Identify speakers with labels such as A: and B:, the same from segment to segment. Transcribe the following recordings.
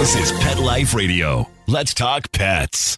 A: This is Pet Life Radio. Let's talk pets.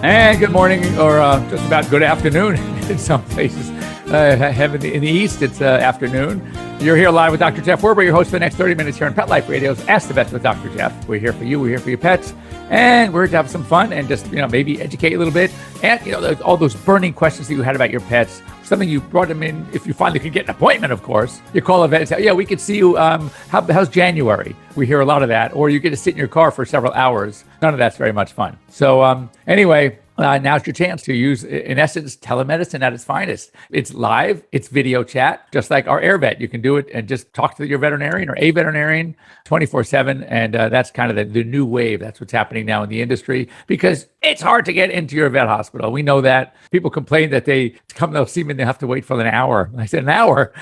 B: And good morning, or just about good afternoon in some places. In the East, it's afternoon. You're here live with Dr. Jeff Werber, your host for the next 30 minutes here on Pet Life Radio's Ask the Vets with Dr. Jeff. We're here for you. We're here for your pets. And we're here to have some fun and just, maybe educate you a little bit. And, all those burning questions that you had about your pets, something you brought them in. If you finally could get an appointment, of course, you call a vet and say, yeah, we could see you. How's January? We hear a lot of that. Or you get to sit in your car for several hours. None of that's very much fun. So anyway, now's your chance to use, in essence, telemedicine at its finest. It's live, it's video chat, just like our AirVet. You can do it and just talk to your veterinarian or a veterinarian 24/7. And that's kind of the new wave. That's what's happening now in the industry because it's hard to get into your vet hospital. We know that. People complain that they'll see me and they have to wait for an hour. I said, an hour?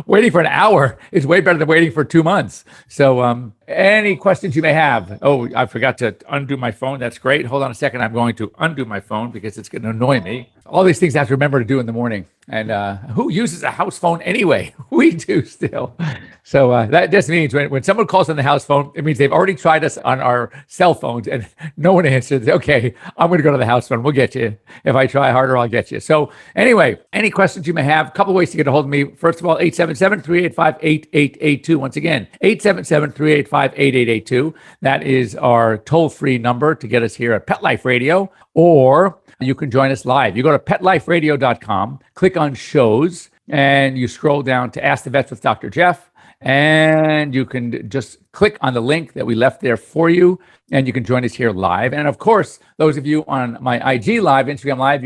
B: Waiting for an hour is way better than waiting for 2 months. So any questions you may have? Oh, I forgot to undo my phone. That's great. Hold on a second. I'm going to undo my phone because it's going to annoy me. All these things I have to remember to do in the morning. And who uses a house phone anyway? We do still. So that just means when someone calls on the house phone, it means they've already tried us on our cell phones and no one answers. Okay, I'm going to go to the house phone. We'll get you. If I try harder, I'll get you. So anyway, any questions you may have, a couple ways to get a hold of me. First of all, 877-385-8882. Once again, 877-385-8882. That is our toll-free number to get us here at Pet Life Radio. Or you can join us live. You go to PetLifeRadio.com, click on shows, and you scroll down to Ask the Vets with Dr. Jeff. And you can just click on the link that we left there for you, and you can join us here live. And of course, those of you on my IG Live, Instagram Live,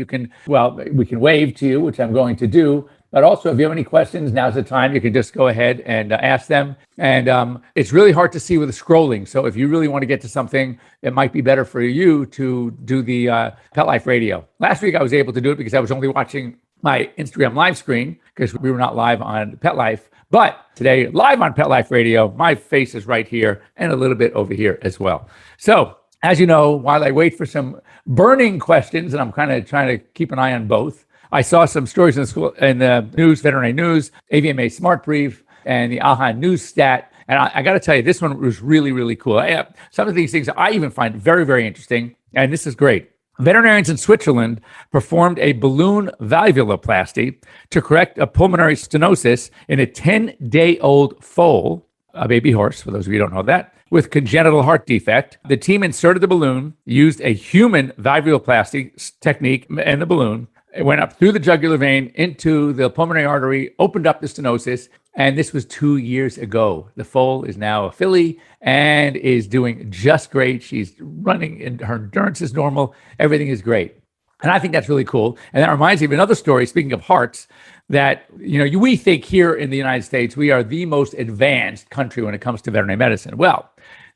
B: we can wave to you, which I'm going to do. But also, if you have any questions, now's the time. You can just go ahead and ask them. And it's really hard to see with the scrolling. So if you really want to get to something, it might be better for you to do the Pet Life Radio. Last week, I was able to do it because I was only watching my Instagram live screen because we were not live on Pet Life. But today, live on Pet Life Radio, my face is right here and a little bit over here as well. So as you know, while I wait for some burning questions, and I'm kind of trying to keep an eye on both, I saw some stories in the news, Veterinary News, AVMA Smart Brief, and the AHA News Stat. And I got to tell you, this one was really, really cool. Some of these things I even find very, very interesting. And this is great. Veterinarians in Switzerland performed a balloon valvuloplasty to correct a pulmonary stenosis in a 10-day-old foal, a baby horse, for those of you who don't know that, with congenital heart defect. The team inserted the balloon, used a human valvuloplasty technique in the balloon. It went up through the jugular vein into the pulmonary artery, opened up the stenosis, and this was 2 years ago. The foal is now a filly and is doing just great. She's running and her endurance is normal. Everything is great. And I think that's really cool. And that reminds me of another story, speaking of hearts, that we think here in the United States, we are the most advanced country when it comes to veterinary medicine. Well,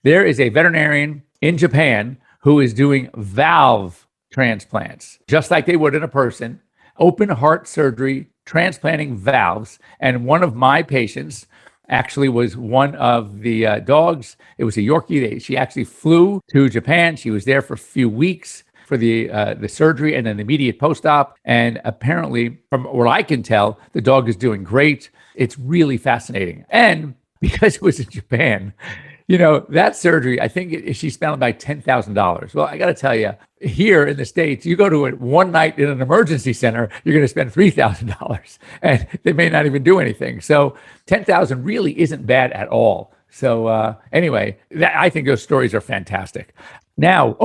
B: there is a veterinarian in Japan who is doing valve transplants, just like they would in a person, open heart surgery, transplanting valves. And one of my patients actually was one of the dogs. It was a Yorkie. She actually flew to Japan. She was there for a few weeks for the surgery and then the immediate post-op. And apparently, from what I can tell, the dog is doing great. It's really fascinating. And because it was in Japan, that surgery, I think she spent about $10,000. Well, I got to tell you, here in the States, you go to it one night in an emergency center, you're going to spend $3,000 and they may not even do anything. So $10,000 really isn't bad at all. So anyway, I think those stories are fantastic. Now,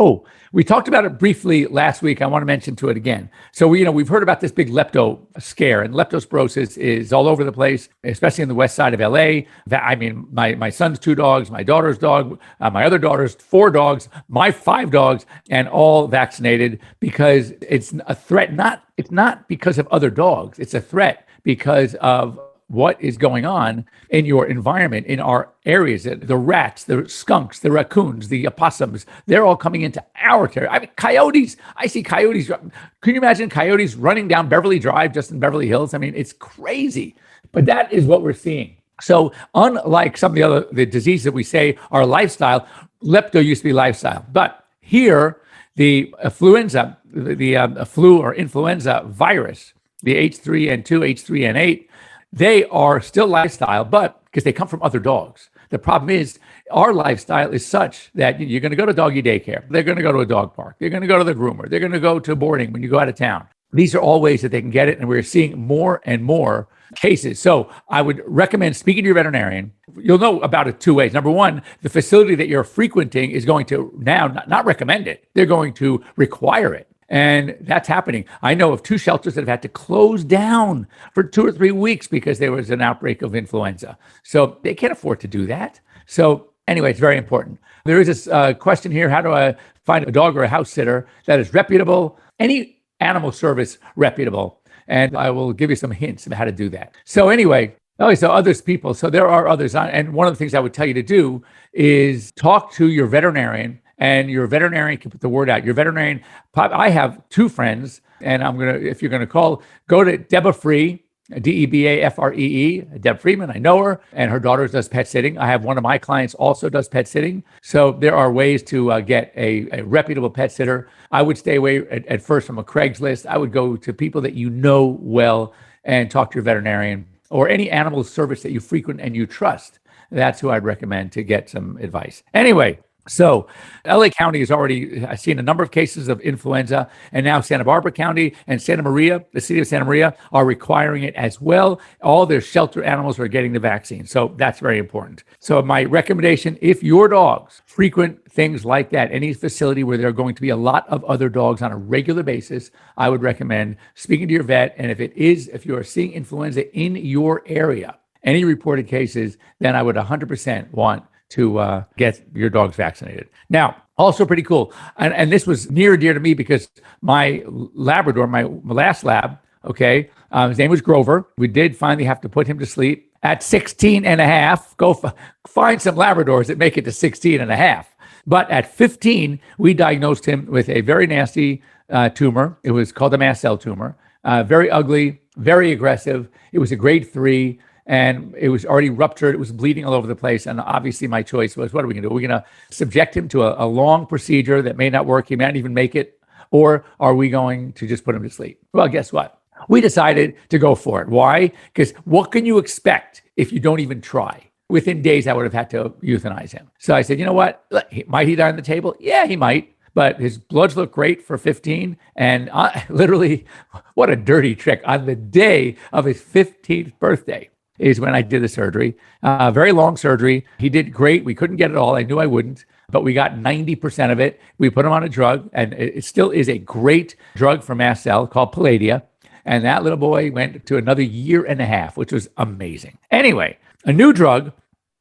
B: we talked about it briefly last week. I want to mention to it again. So we've heard about this big lepto scare, and leptospirosis is all over the place, especially in the west side of LA. I mean, my son's 2 dogs, my daughter's dog, my other daughter's 4 dogs, my 5 dogs, and all vaccinated because it's a threat. It's not because of other dogs. It's a threat because of what is going on in your environment, in our areas. The rats, the skunks, the raccoons, the opossums, they're all coming into our territory. I mean, coyotes, I see coyotes. Can you imagine coyotes running down Beverly Drive just in Beverly Hills? I mean, it's crazy. But that is what we're seeing. So unlike some of the diseases that we say are lifestyle, lepto used to be lifestyle. But here, the influenza, the flu or influenza virus, the H3N2, H3N8, they are still lifestyle, but because they come from other dogs. The problem is our lifestyle is such that you're going to go to doggy daycare. They're going to go to a dog park. They're going to go to the groomer. They're going to go to boarding when you go out of town. These are all ways that they can get it. And we're seeing more and more cases. So I would recommend speaking to your veterinarian. You'll know about it two ways. Number one, the facility that you're frequenting is going to now not recommend it. They're going to require it. And that's happening. I know of 2 shelters that have had to close down for 2 or 3 weeks because there was an outbreak of influenza. So they can't afford to do that. So anyway, it's very important. There is this question here. How do I find a dog or a house sitter that is reputable? Any animal service reputable. And I will give you some hints about how to do that. So anyway, so others people. So there are others. And one of the things I would tell you to do is talk to your veterinarian. And your veterinarian can put the word out. Your veterinarian, I have 2 friends, and if you're gonna call, go to Deba Free, Debafree, Deb Friedman. I know her, and her daughter does pet sitting. I have one of my clients also does pet sitting. So there are ways to get a reputable pet sitter. I would stay away at first from a Craigslist. I would go to people that you know well and talk to your veterinarian or any animal service that you frequent and you trust. That's who I'd recommend to get some advice. Anyway. So LA County has already seen a number of cases of influenza, and now Santa Barbara County and Santa Maria, the city of Santa Maria, are requiring it as well. All their shelter animals are getting the vaccine. So that's very important. So my recommendation, if your dogs frequent things like that, any facility where there are going to be a lot of other dogs on a regular basis, I would recommend speaking to your vet. And if you are seeing influenza in your area, any reported cases, then I would 100% want to get your dogs vaccinated. Now, also pretty cool. And this was near and dear to me because my Labrador, my last lab, his name was Grover. We did finally have to put him to sleep at 16 and a half. Go find some Labradors that make it to 16 and a half. But at 15, we diagnosed him with a very nasty tumor. It was called a mast cell tumor. Very ugly, very aggressive. It was a grade 3. And it was already ruptured. It was bleeding all over the place. And obviously my choice was, what are we going to do? Are we going to subject him to a long procedure that may not work? He may not even make it. Or are we going to just put him to sleep? Well, guess what? We decided to go for it. Why? Because what can you expect if you don't even try? Within days, I would have had to euthanize him. So I said, you know what? Might he die on the table? Yeah, he might. But his bloods look great for 15. And literally, what a dirty trick. On the day of his 15th birthday, is when I did the surgery. Very long surgery. He did great. We couldn't get it all. I knew I wouldn't, but we got 90% of it. We put him on a drug, and it still is a great drug for mast cell called Palladia. And that little boy went to another 1.5 years, which was amazing. Anyway, a new drug,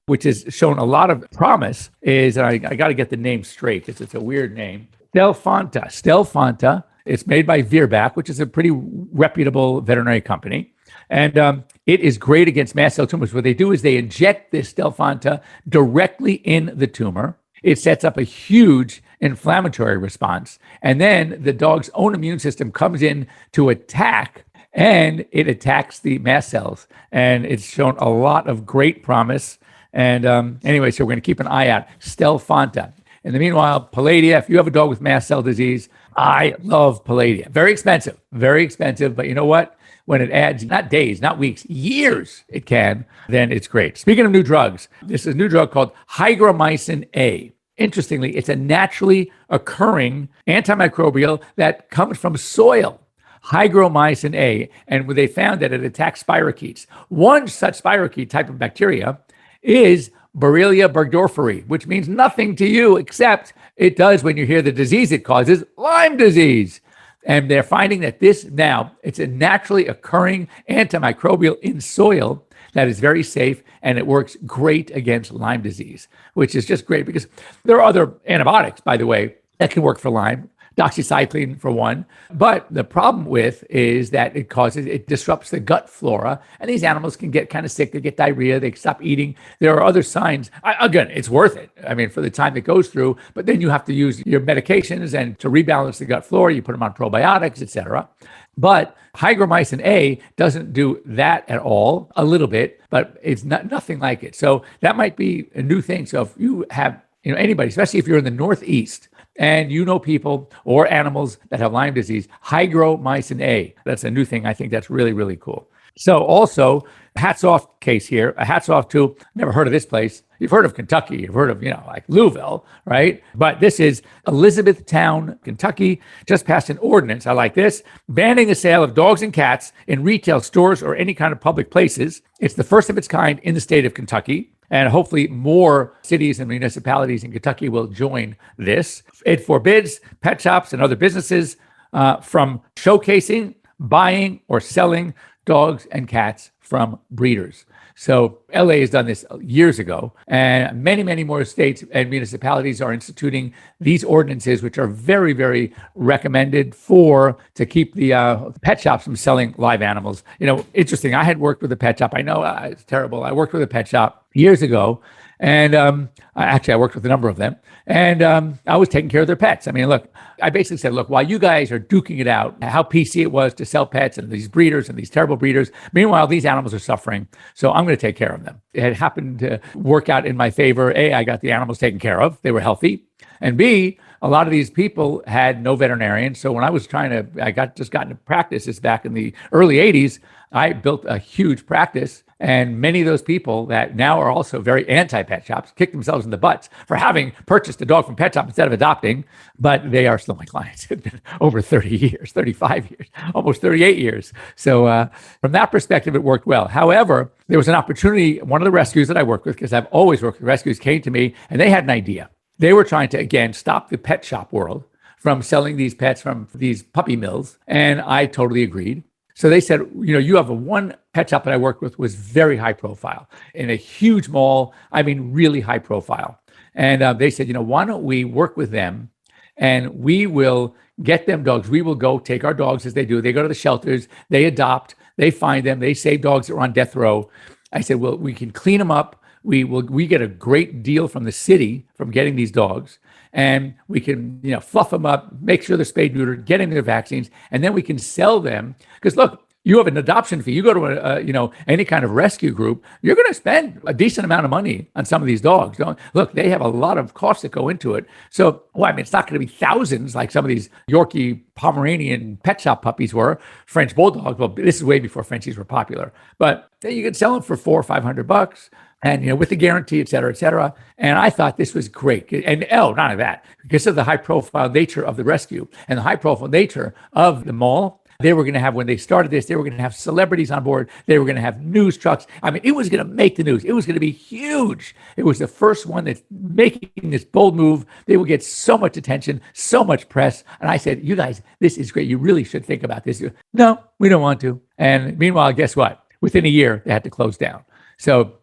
B: which has shown a lot of promise, is, and I got to get the name straight because it's a weird name, Stelfonta. It's made by Virbac, which is a pretty reputable veterinary company. And it is great against mast cell tumors. What they do is they inject this Stelfonta directly in the tumor. It sets up a huge inflammatory response. And then the dog's own immune system comes in to attack, and it attacks the mast cells. And it's shown a lot of great promise. And anyway, so we're going to keep an eye out. Stelfonta. In the meanwhile, Palladia, if you have a dog with mast cell disease, I love Palladia. Very expensive, but you know what? When it adds, not days, not weeks, years, it can, then it's great. Speaking of new drugs, this is a new drug called Hygromycin A. Interestingly, it's a naturally occurring antimicrobial that comes from soil. Hygromycin A. And they found that it attacks spirochetes. One such spirochete type of bacteria is Borrelia burgdorferi, which means nothing to you except it does when you hear the disease it causes, Lyme disease. And they're finding that it's a naturally occurring antimicrobial in soil that is very safe, and it works great against Lyme disease, which is just great because there are other antibiotics, by the way, that can work for Lyme. doxycycline for one. But the problem with is that it disrupts the gut flora, and these animals can get kind of sick. They get diarrhea. They stop eating. There are other signs. Again, it's worth it. I mean, for the time it goes through, but then you have to use your medications and to rebalance the gut flora, you put them on probiotics, etc. But hygromycin A doesn't do that at all, a little bit, but it's nothing like it. So that might be a new thing. So if you have, anybody, especially if you're in the Northeast and you know people or animals that have Lyme disease, hygromycin A, that's a new thing. I think that's really, really cool. So also, hats off case here, a hats off to, never heard of this place. You've heard of Kentucky, you've heard of, like Louisville, right? But this is Elizabethtown, Kentucky, just passed an ordinance. I like this, banning the sale of dogs and cats in retail stores or any kind of public places. It's the first of its kind in the state of Kentucky. And hopefully more cities and municipalities in Kentucky will join this. It forbids pet shops and other businesses from showcasing, buying, or selling dogs and cats from breeders. So LA has done this years ago, and many, many more states and municipalities are instituting these ordinances, which are very, very recommended to keep the pet shops from selling live animals. Interesting. I had worked with a pet shop. I know it's terrible. I worked with a pet shop years ago, and I worked with a number of them, and I was taking care of their pets. I mean, look, I basically said, look, while you guys are duking it out, how PC it was to sell pets and these breeders and these terrible breeders, meanwhile, these animals are suffering. So I'm going to take care of them. It had happened to work out in my favor. A, I got the animals taken care of. They were healthy. And B, a lot of these people had no veterinarian. So when I was got into practice, this back in the early 80s, I built a huge practice. And many of those people that now are also very anti-pet shops kick themselves in the butts for having purchased a dog from pet shop instead of adopting, but they are still my clients. It's been over 30 years, 35 years, almost 38 years. So from that perspective, it worked well. However, there was an opportunity. One of the rescues that I worked with, because I've always worked with rescues, came to me and they had an idea. They were trying to, again, stop the pet shop world from selling these pets from these puppy mills. And I totally agreed. So they said, you have one pet shop that I worked with was very high profile in a huge mall. I mean, really high profile. And they said, why don't we work with them and we will get them dogs. We will go take our dogs as they do. They go to the shelters, they adopt, they find them, they save dogs that are on death row. I said, well, we can clean them up. We get a great deal from the city from getting these dogs, and we can fluff them up, make sure they're spayed, neutered, get them their vaccines, and then we can sell them. Because look, you have an adoption fee. You go to any kind of rescue group, you're going to spend a decent amount of money on some of these dogs. Look, they have a lot of costs that go into it. So, it's not going to be thousands like some of these Yorkie, Pomeranian pet shop puppies were. French bulldogs. Well, this is way before Frenchies were popular, but you could sell them for $400 or $500. And, with the guarantee, et cetera, et cetera. And I thought this was great. And none of that, because of the high profile nature of the rescue and the high profile nature of the mall, they were going to have, when they started this, they were going to have celebrities on board. They were going to have news trucks. I mean, it was going to make the news. It was going to be huge. It was the first one that's making this bold move. They will get so much attention, so much press. And I said, you guys, this is great. You really should think about this. No, we don't want to. And meanwhile, guess what? Within a year, they had to close down. So,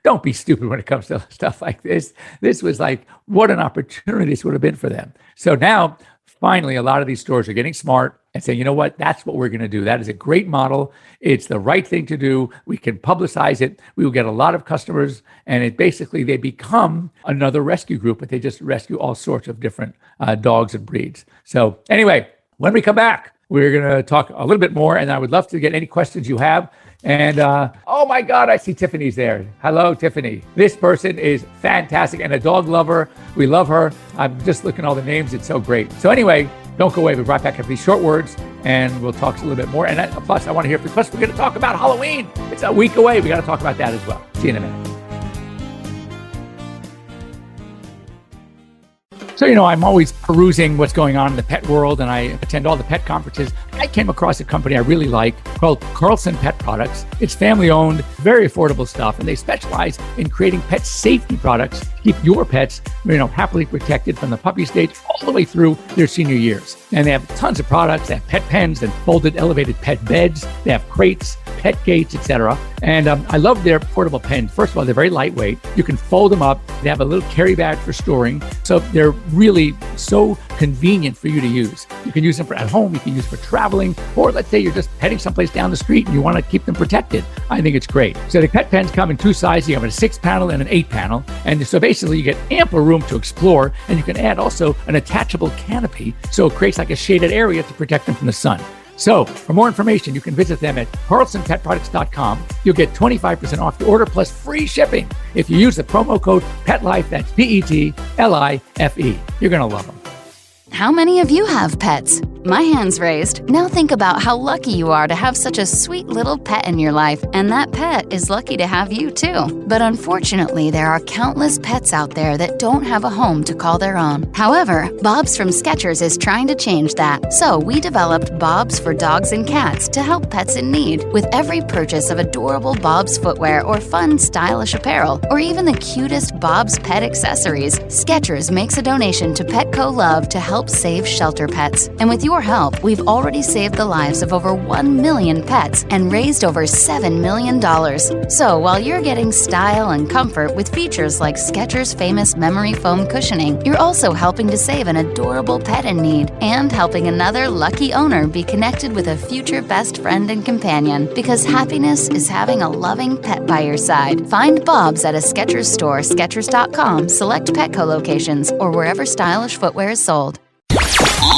B: don't be stupid when it comes to stuff like this. This was like, what an opportunity this would have been for them. So now, finally, a lot of these stores are getting smart and saying, you know what, that's what we're going to do. That is a great model. It's the right thing to do. We can publicize it. We will get a lot of customers. And they become another rescue group, but they just rescue all sorts of different dogs and breeds. So anyway, when we come back, we're going to talk a little bit more, and I would love to get any questions you have. And oh my God, I see Tiffany's there. Hello, Tiffany. This person is fantastic and a dog lover. We love her. I'm just looking at all the names. It's so great. So anyway, don't go away. We'll be right back after these short words, and we'll talk a little bit more. And plus, I want to hear from you. Plus, we're going to talk about Halloween. It's a week away. We got to talk about that as well. See you in a minute. So, I'm always perusing what's going on in the pet world, and I attend all the pet conferences. I came across a company I really like called Carlson Pet Products. It's family owned, very affordable stuff, and they specialize in creating pet safety products to keep your pets, happily protected from the puppy stage all the way through their senior years. And they have tons of products. They have pet pens and folded elevated pet beds. They have crates, pet gates, etc. And I love their portable pens. First of all, they're very lightweight. You can fold them up. They have a little carry bag for storing. So they're really so convenient for you to use. You can use them for at home, you can use for traveling, or let's say you're just heading someplace down the street and you want to keep them protected. I think it's great. So the pet pens come in two sizes. You have a 6-panel and an 8-panel. And so basically you get ample room to explore, and you can add also an attachable canopy so it creates like a shaded area to protect them from the sun. So for more information, you can visit them at carlsonpetproducts.com. You'll get 25% off your order plus free shipping if you use the promo code PETLIFE. That's PETLIFE. You're going to love them.
C: How many of you have pets? My hand's raised. Now think about how lucky you are to have such a sweet little pet in your life, and that pet is lucky to have you too. But unfortunately, there are countless pets out there that don't have a home to call their own. However, Bob's from Skechers is trying to change that. So we developed Bob's for dogs and cats to help pets in need. With every purchase of adorable Bob's footwear or fun, stylish apparel, or even the cutest Bob's pet accessories, Skechers makes a donation to Petco Love to help save shelter pets. And with your help, we've already saved the lives of over 1 million pets and raised over $7 million. So while you're getting style and comfort with features like Skechers' famous memory foam cushioning, you're also helping to save an adorable pet in need and helping another lucky owner be connected with a future best friend and companion, because happiness is having a loving pet by your side. Find Bob's at a Skechers store, Skechers.com, select Petco locations, or wherever stylish footwear is sold.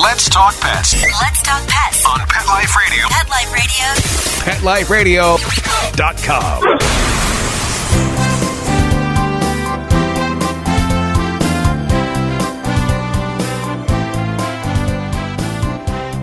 A: Let's talk pets.
D: Let's talk pets
A: On Pet Life Radio.
D: Pet Life Radio.
A: PetLifeRadio.com.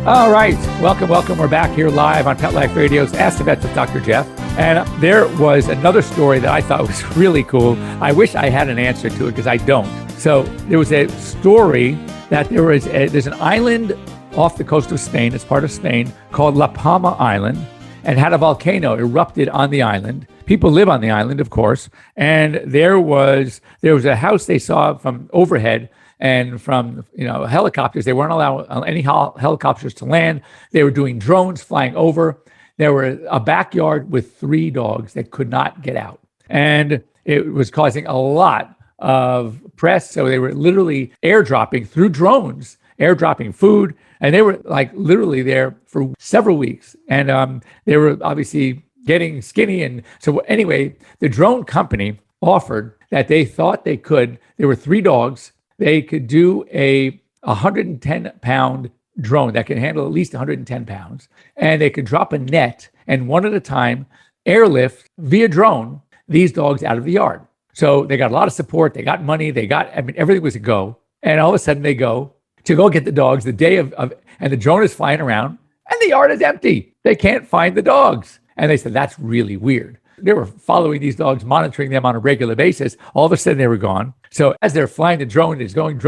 B: All right. Welcome. We're back here live on Pet Life Radio's Ask the Vets with Dr. Jeff. And there was another story that I thought was really cool. I wish I had an answer to it because I don't. So there was a story that there's an island off the coast of Spain, it's part of Spain, called La Palma Island, and had a volcano erupted on the island. People live on the island, of course, and there was a house they saw from overhead and from helicopters. They weren't allowing any helicopters to land. They were doing drones flying over. There were a backyard with 3 dogs that could not get out, and it was causing a lot of press. So they were literally airdropping through drones, airdropping food, and they were like literally there for several weeks. And they were obviously getting skinny. And so anyway, the drone company offered that they thought they could. There were 3 dogs. They could do a 110-pound drone that can handle at least 110 pounds. And they could drop a net and one at a time airlift via drone these dogs out of the yard. So they got a lot of support. They got money. Everything was a go. And all of a sudden they go get the dogs the day of and the drone is flying around and the yard is empty. They can't find the dogs. And they said, that's really weird. They were following these dogs, monitoring them on a regular basis. All of a sudden they were gone. So as they're flying, the drone is going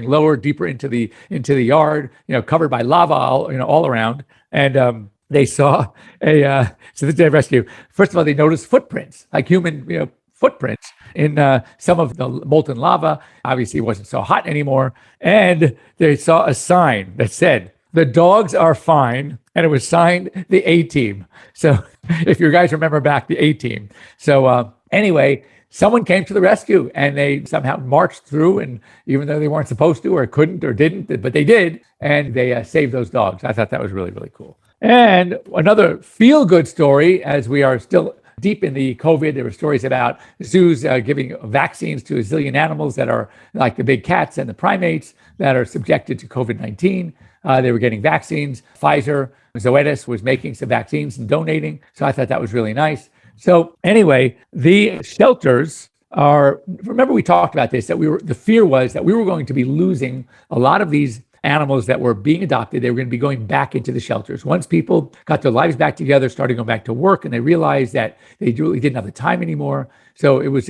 B: lower, deeper into the yard, covered by lava, all around. And they saw so this day rescue. First of all, they noticed footprints, like human, footprints in some of the molten lava. Obviously, it wasn't so hot anymore. And they saw a sign that said, "The dogs are fine." And it was signed the A-Team. So if you guys remember back, the A-Team. So anyway, someone came to the rescue and they somehow marched through. And even though they weren't supposed to or couldn't or didn't, but they did. And they saved those dogs. I thought that was really, really cool. And another feel-good story, as we are still deep in the COVID, there were stories about zoos giving vaccines to a zillion animals that are like the big cats and the primates that are subjected to COVID-19. They were getting vaccines. Pfizer, Zoetis was making some vaccines and donating. So I thought that was really nice. So anyway, the shelters remember we talked about this, that the fear was that we were going to be losing a lot of these animals that were being adopted. They were going to be going back into the shelters. Once people got their lives back together, started going back to work, and they realized that they really didn't have the time anymore. So it was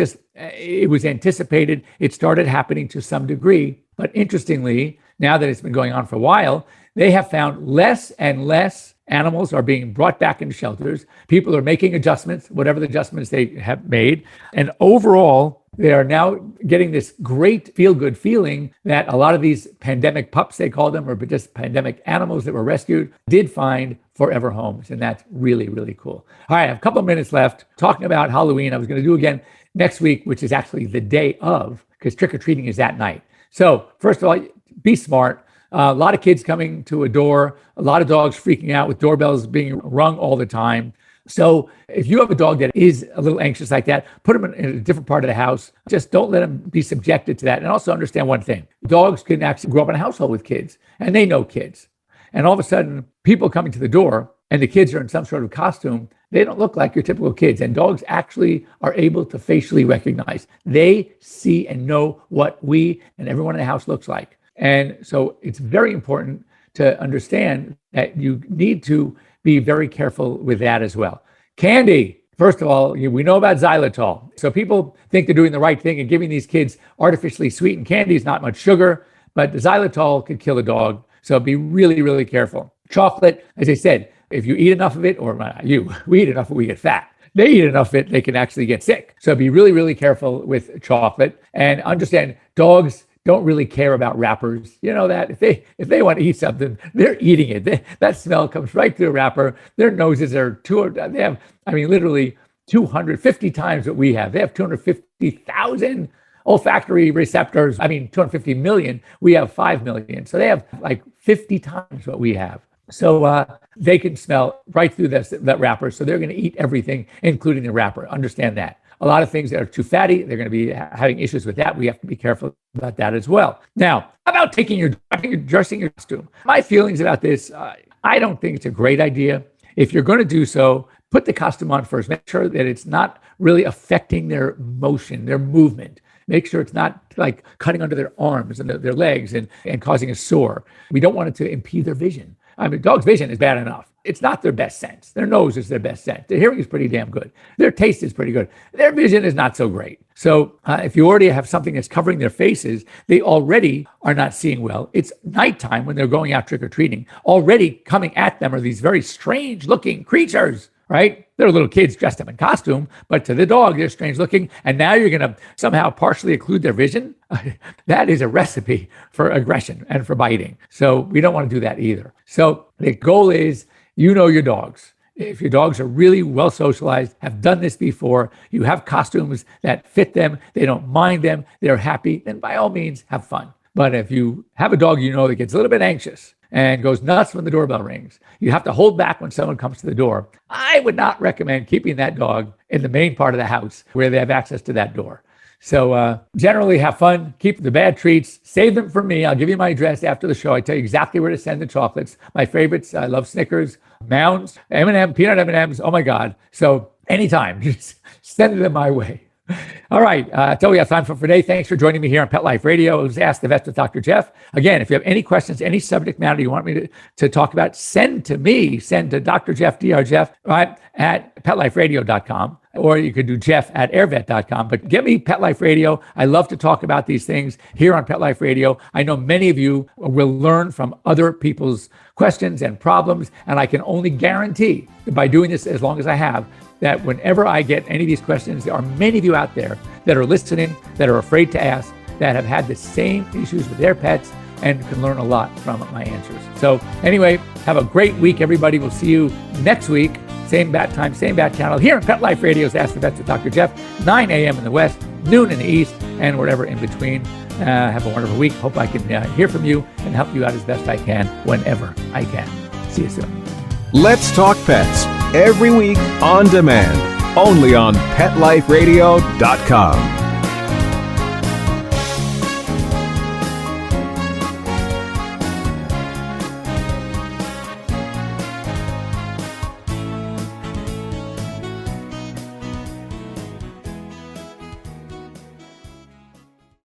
B: anticipated. It started happening to some degree. But interestingly, now that it's been going on for a while, they have found less and less animals are being brought back into shelters. People are making adjustments, whatever the adjustments they have made. And overall, they are now getting this great feel-good feeling that a lot of these pandemic pups, they call them, or just pandemic animals that were rescued, did find forever homes. And that's really, really cool. All right, I have a couple of minutes left talking about Halloween. I was going to do again next week, which is actually the day of, because trick-or-treating is that night. So first of all, be smart. A lot of kids coming to a door, a lot of dogs freaking out with doorbells being rung all the time. So if you have a dog that is a little anxious like that, put them in a different part of the house. Just don't let them be subjected to that. And also understand one thing. Dogs can actually grow up in a household with kids, and they know kids. And all of a sudden, people coming to the door and the kids are in some sort of costume, they don't look like your typical kids. And dogs actually are able to facially recognize. They see and know what we and everyone in the house looks like. And so it's very important to understand that you need to be very careful with that as well. Candy, first of all, we know about xylitol. So people think they're doing the right thing and giving these kids artificially sweetened candy. Is not much sugar, but the xylitol could kill a dog. So be really, really careful. Chocolate, as I said, if you eat enough of it, or we eat enough of it, we get fat. They eat enough of it, they can actually get sick. So be really, really careful with chocolate, and understand dogs don't really care about wrappers. You know that if they want to eat something, they're eating it. That smell comes right through the wrapper. Their noses are literally 250 times what we have. They have 250,000 olfactory receptors. 250 million. We have 5 million. So they have like 50 times what we have. So they can smell right through that wrapper. So they're going to eat everything, including the wrapper. Understand that. A lot of things that are too fatty, they're going to be having issues with that. We have to be careful about that as well. Now, how about dressing your costume? My feelings about this, I don't think it's a great idea. If you're going to do so, put the costume on first. Make sure that it's not really affecting their motion, their movement. Make sure it's not like cutting under their arms and their legs and causing a sore. We don't want it to impede their vision. Dog's vision is bad enough. It's not their best sense. Their nose is their best sense. Their hearing is pretty damn good. Their taste is pretty good. Their vision is not so great. So if you already have something that's covering their faces, they already are not seeing well. It's nighttime when they're going out trick-or-treating. Already coming at them are these very strange looking creatures, right? They're little kids dressed up in costume, but to the dog, they're strange looking. And now you're going to somehow partially occlude their vision. That is a recipe for aggression and for biting. So we don't want to do that either. So the goal is, you know your dogs. If your dogs are really well socialized, have done this before, you have costumes that fit them, they don't mind them, they're happy, then by all means, have fun. But if you have a dog you know that gets a little bit anxious and goes nuts when the doorbell rings, you have to hold back when someone comes to the door, I would not recommend keeping that dog in the main part of the house where they have access to that door. So generally have fun, keep the bad treats, save them for me. I'll give you my address after the show. I tell you exactly where to send the chocolates. My favorites, I love Snickers, Mounds, M&M, peanut M&Ms. Oh my God. So anytime, just send them my way. All right. That's all we have time for today. Thanks for joining me here on Pet Life Radio. It was Ask the Vets with Dr. Jeff. Again, if you have any questions, any subject matter you want me to talk about, send to Dr. Jeff, Dr. Jeff, right, at PetLifeRadio.com. Or you could do Jeff at airvet.com. But get me Pet Life Radio. I love to talk about these things here on Pet Life Radio. I know many of you will learn from other people's questions and problems. And I can only guarantee that by doing this as long as I have, that whenever I get any of these questions, there are many of you out there that are listening, that are afraid to ask, that have had the same issues with their pets and can learn a lot from my answers. So anyway, have a great week, everybody. We'll see you next week. Same bat time, same bat channel here on Pet Life Radio's Ask the Vets with Dr. Jeff, 9 a.m. in the West, noon in the East, and wherever in between. Have a wonderful week. Hope I can hear from you and help you out as best I can whenever I can. See you soon.
E: Let's Talk Pets, every week on demand, only on PetLifeRadio.com.